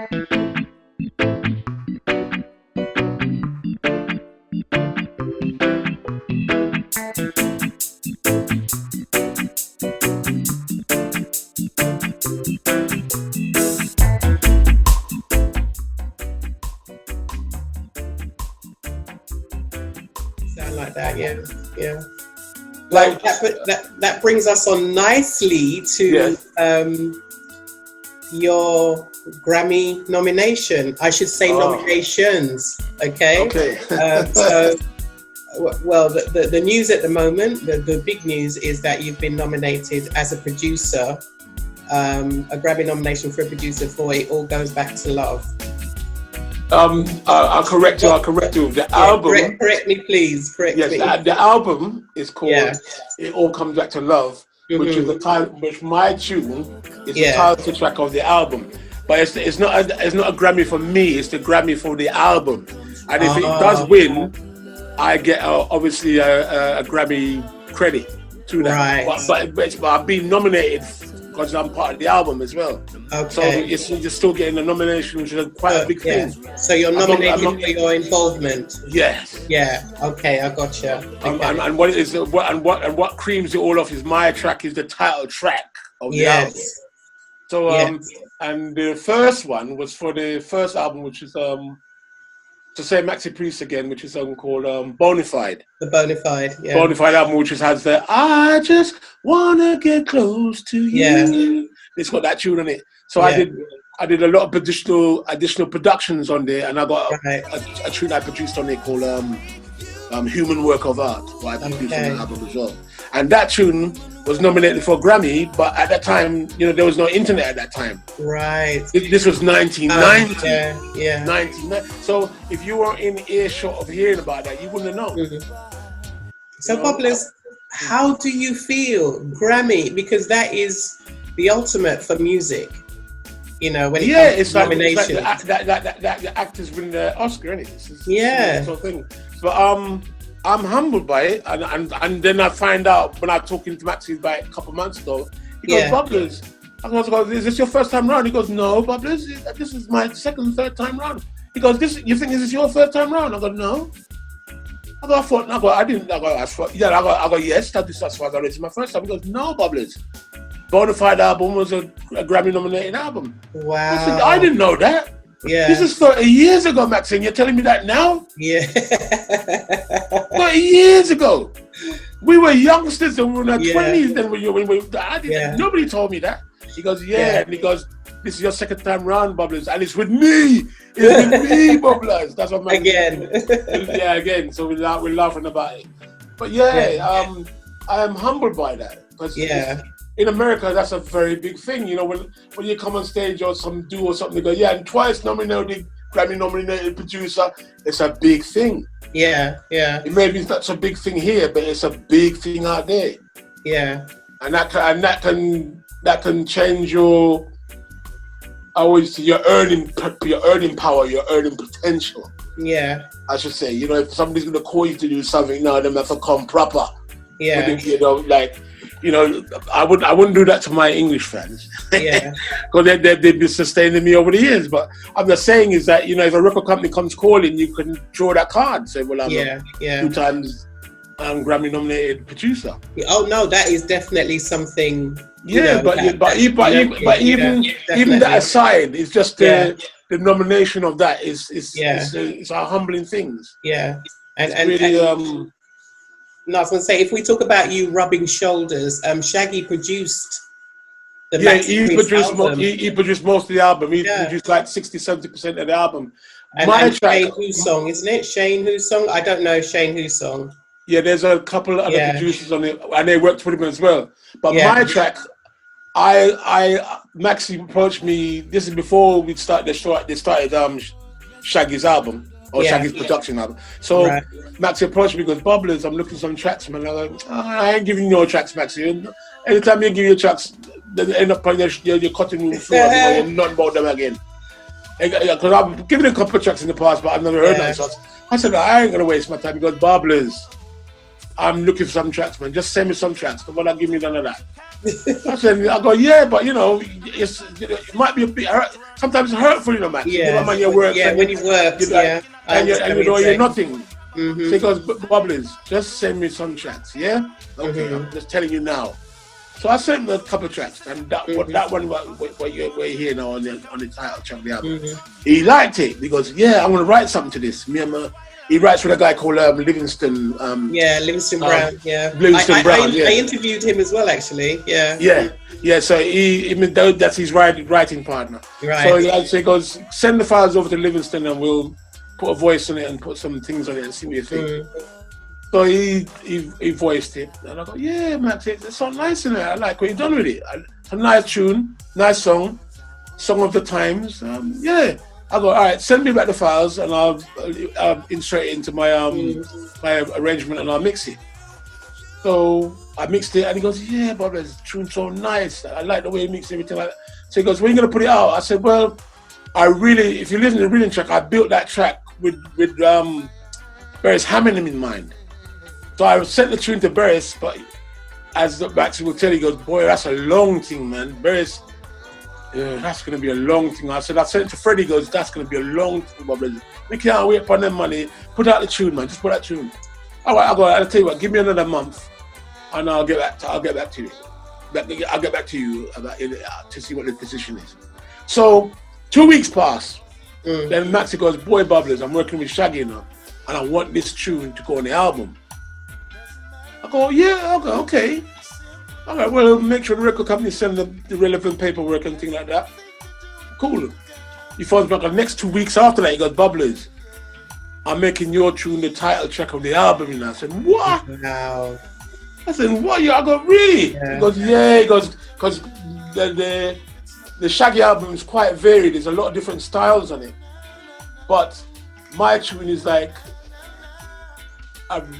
Sound like that, yeah, yeah. Like that brings us on nicely to your Grammy nomination. I should say nominations. Okay. Okay. So, well, the news at the moment, the big news is that you've been nominated as a producer, a Grammy nomination for a producer for It All Goes Back to Love. I'll correct you. The album. Correct me, please. Correct me. The album is called "It All Comes Back to Love," which is the title. Which my tune is the title track of the album. But it's not a Grammy for me. It's the Grammy for the album. And if it does win, I get obviously a Grammy credit to that. Right. But I've been nominated because I'm part of the album as well. Okay. So you're still getting a nomination, which is quite a big thing. So you're nominated for your involvement. Yes. Yeah. Okay, I gotcha. Okay. And what creams it all off is my track is the title track of the album. So and the first one was for the first album, which is to say Maxi Priest again, which is called Bonafide. The Bonafide, yeah. Bonafide album, which has the I just wanna get close to you. Yeah. It's got that tune on it. So I did a lot of additional productions on there, and I got a tune I produced on it called Human Work of Art, what I produced on the album as well. And that tune was nominated for a Grammy, but at that time, there was no internet at that time. Right. This was 1990. Yeah. 1990. So if you were in earshot of hearing about that, you wouldn't have known. Mm-hmm. So, Bubblers, how do you feel Grammy? Because that is the ultimate for music. When it comes to nominations. It's like the actors win the Oscar, isn't it? It's sort of thing. But I'm humbled by it, and then I find out when I was talking to Maxi about a couple of months ago. He goes, Bubblers. I goes, is this your first time round? He goes, no, Bubblers. This is my third time round. He goes, you think this is your third time round? I go, no. I go, yes. That's as far as I know. It's my first time. He goes, no, Bubblers. Bonafide album was a Grammy nominated album. Wow. I said, I didn't know that. Yeah. This is 30 years ago, Maxine. You're telling me that now? Yeah. 30 years ago. We were youngsters and we were in our 20s then. Nobody told me that. He goes, and he goes, this is your second time round, Bubblers, and it's with me. It's with me, Bubblers. That's what again. Again. So we're laughing about it. But I am humbled by that. Because in America, that's a very big thing. When you come on stage or some duo or something, they go, and twice nominated, Grammy nominated producer, it's a big thing. Yeah. It may be not a big thing here, but it's a big thing out there. Yeah. And that can change your earning power, your earning potential. Yeah. I should say, if somebody's gonna call you to do something now, they have to come proper. Yeah. I wouldn't do that to my English friends. Yeah. Because they've been sustaining me over the years. But I'm just saying is that, if a record company comes calling, you can draw that card. Say, well, I'm 2 times Grammy nominated producer. Oh no, that is definitely something. Even that aside, it's just the nomination of that is our humbling things. Yeah. And really, no, I was going to say, if we talk about you rubbing shoulders, Shaggy produced the he produced most of the album. He produced like 60-70% of the album. And Shane Who's song, isn't it? Shane Who's song? I don't know Shane Who's song. Yeah, there's a couple of other producers on it, and they worked with him as well. But my track, Maxi approached me. This is before we started the show. They started Shaggy's album. Or Shaggy's production album. So Maxi approached me, goes, Bubblers, I'm looking for some tracks, man. I'm like, I ain't giving you no tracks, Maxi. Anytime you give your tracks, they end up on your cutting room floor, you're not about them again. Because I've given a couple of tracks in the past, but I've never heard them. So I said, I ain't gonna waste my time. He goes, Bubblers, I'm looking for some tracks, man. Just send me some tracks. Don't not give me none of that. I go, but it might be a bit. sometimes it's hurtful, you know, man. Yeah. You your work. Yeah, when you work, yeah. And you know you're nothing. Mm-hmm. So he goes, Bubblers, just send me some tracks, yeah? Okay, I'm just telling you now. So I sent him a couple of tracks, and that one what you're here now on the title track of the album. He liked it because I want to write something to this. He writes with a guy called Livingston. Livingston Brown. Livingston Brown. I interviewed him as well, actually. Yeah. So that's his writing partner. Right. So he goes, send the files over to Livingston, and we'll put a voice on it and put some things on it and see what you think. So he voiced it, and I go, yeah, Max, it's so nice in there. I like what you've done with it. It's a nice tune, nice song of the times. I go, all right, send me back the files, and I'll insert it into my my arrangement, and I'll mix it. So I mixed it, and he goes, yeah, but the tune's so nice. I like the way he mixed everything like that. So he goes, when are you gonna put it out? I said, well, if you listen to the rhythm track, I built that track with Beres Hammond in mind. So I sent the tune to Beres, but as Max will tell you, he goes, boy, that's a long thing, man. Beres, that's going to be a long thing. I said, I sent it to Freddie, he goes, that's going to be a long thing, my brother. We can't wait upon them money. Put out the tune, man. Just put that tune. All right, I'll tell you what, give me another month, and I'll get back to you. I'll get back to you about it, to see what the position is. So 2 weeks pass. Then Maxie goes, boy, Bubblers, I'm working with Shaggy now, and I want this tune to go on the album. I go, yeah, okay. All right, well, make sure the record company send the relevant paperwork and things like that. Cool. He phones back the next 2 weeks after that. He goes, Bubblers, I'm making your tune the title track of the album. And I said, what? Wow. I said, what? I go, really? Yeah. He goes, yeah. He goes, because the Shaggy album is quite varied. There's a lot of different styles on it. But my tune is like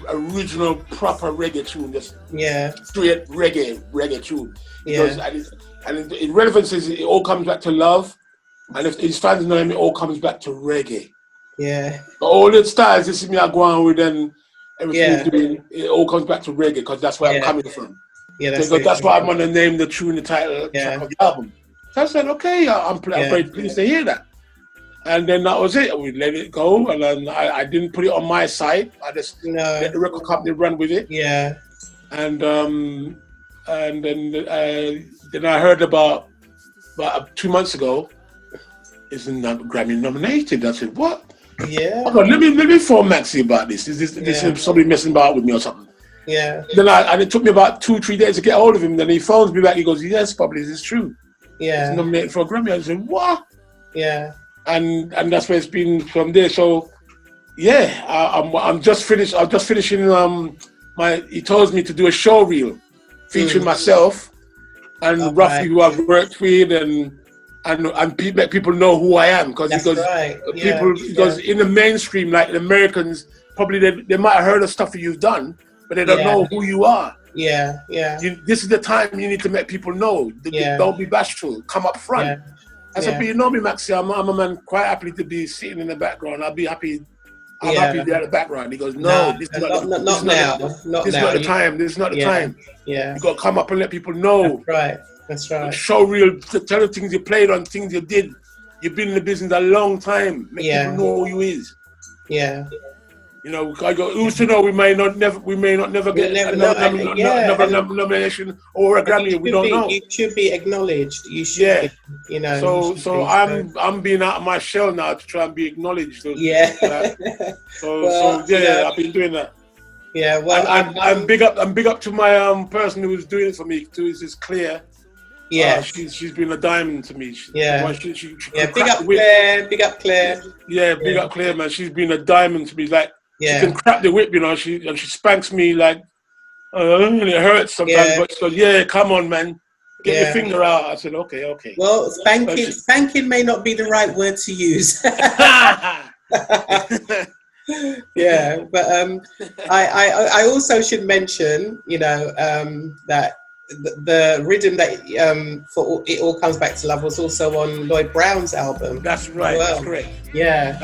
original proper reggae tune, just straight reggae tune. Because and in relevance is it all comes back to love, and if his fans know him, it all comes back to reggae. Yeah. But all the styles this is me I go on with, and everything he's doing, it all comes back to reggae because that's where I'm coming from. Yeah, that's why I'm gonna name the tune the title track of the album. So I said, okay, I'm very pleased to hear that. And then that was it. We let it go, and then I didn't put it on my site. I just let the record company run with it. Yeah. And then I heard about 2 months ago, it's not Grammy nominated. I said, what? Yeah. I go, let me phone Maxie about this. Is this somebody messing about with me or something? Yeah. Then it took me about 2-3 days to get hold of him. Then he phones me back. He goes, yes, probably this is true. Yeah. It's nominated for a Grammy. I said, what? Yeah. And that's where it's been from there. So I'm just finished. I'm just finishing he told me to do a show reel featuring myself and roughly who I've worked with and let people know who I am, because because in the mainstream, like the Americans, probably they might have heard of stuff that you've done, but they don't know who you are. Yeah. This is the time you need to let people know. Don't be bashful. Come up front. Yeah. I said, but you know me, Maxie, I'm a man quite happy to be sitting in the background. I'll be happy. I'm happy to be at the background. He goes, no, this is not the time. This is not the time. Yeah. You got to come up and let people know. That's right. Show real, tell the things you played on, things you did. You've been in the business a long time. Make people know who you is. Yeah. You know, I go, who's to know we may not never get another nomination or a Grammy. We don't know. You should be acknowledged. You should. You know. So I'm being out of my shell now to try and be acknowledged. I've been doing that. Yeah. Well, I'm big up to my person who was doing it for me too. Is Claire. Yeah. She's been a diamond to me. She big up Claire. Yeah, big up Claire, man. She's been a diamond to me. Like. She can crack the whip, you know. She spanks me like, and it hurts sometimes. But she goes, come on, man, get your finger out. I said, okay. Well, spanking may not be the right word to use. But I also should mention, you know, that the rhythm that for It All Comes Back to Love was also on Lloyd Brown's album. That's right. Well. That's correct. Yeah.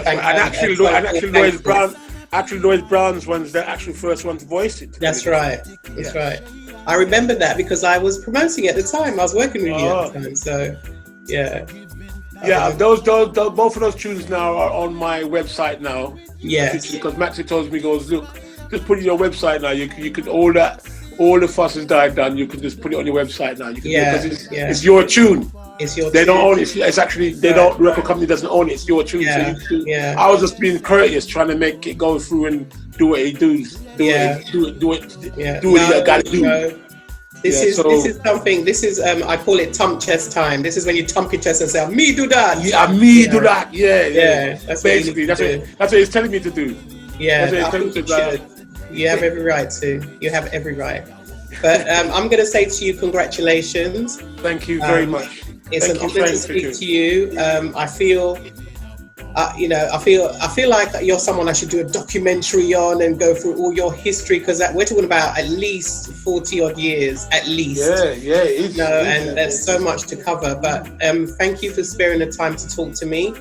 Actually, Lloyd Brown's one's the actual first one to voice it. That's right. That's right. I remember that because I was promoting at the time. I was working with you at the time. So, yeah. Yeah, those both of those tunes now are on my website now. Yes. Because Maxie tells me, goes, look, just put it on your website now. You could all the fuss has died done. You can just put it on your website now. You can it's your tune. It's your they tune. Don't own it. It's actually the record company doesn't own it. It's your tune. Yeah. So I was just being courteous, trying to make it go through and do what it does. Do what you gotta do. No. This is something. This is I call it thump chest time. This is when you thump your chest and say, "Me do that." Yeah, me do that. Yeah. That's basically that's what it's telling me to do. Yeah, you have every right to. You have every right. But I'm going to say to you, congratulations. Thank you very much. It's an honor to speak to you. I feel. I feel like you're someone I should do a documentary on and go through all your history, because we're talking about at least 40 odd years, at least. Yeah. And there's so much to cover. But thank you for sparing the time to talk to me.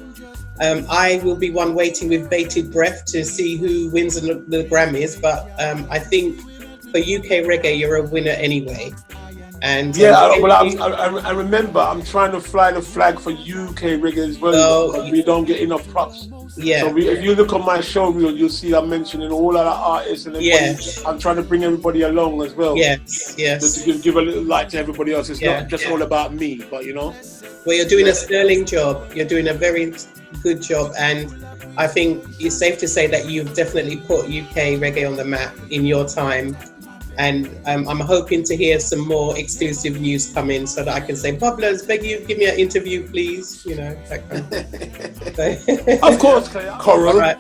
I will be one waiting with bated breath to see who wins the Grammys. But I think for UK reggae, you're a winner anyway. And I remember I'm trying to fly the flag for UK reggae as well. Because we don't get enough props. Yeah. So if you look on my show reel, you'll see I'm mentioning all of the artists and everybody. Yes. I'm trying to bring everybody along as well. Yes. Just to give a little light to everybody else. It's not just all about me, but you know. Well, you're doing a sterling job. You're doing a very good job, and I think it's safe to say that you've definitely put UK reggae on the map in your time. And I'm hoping to hear some more exclusive news come in so that I can say, Bubblers, beg you, give me an interview, please. You know, that kind of thing. Of course, Coral. Right.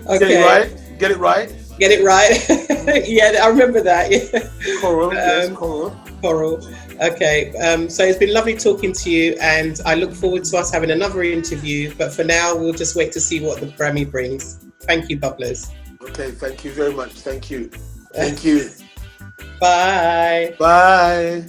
Okay. Get it right. Yeah, I remember that. Yeah. Coral. Coral. Okay. So it's been lovely talking to you, and I look forward to us having another interview. But for now, we'll just wait to see what the Grammy brings. Thank you, Bubblers. Okay, thank you very much. Thank you. Bye. Bye.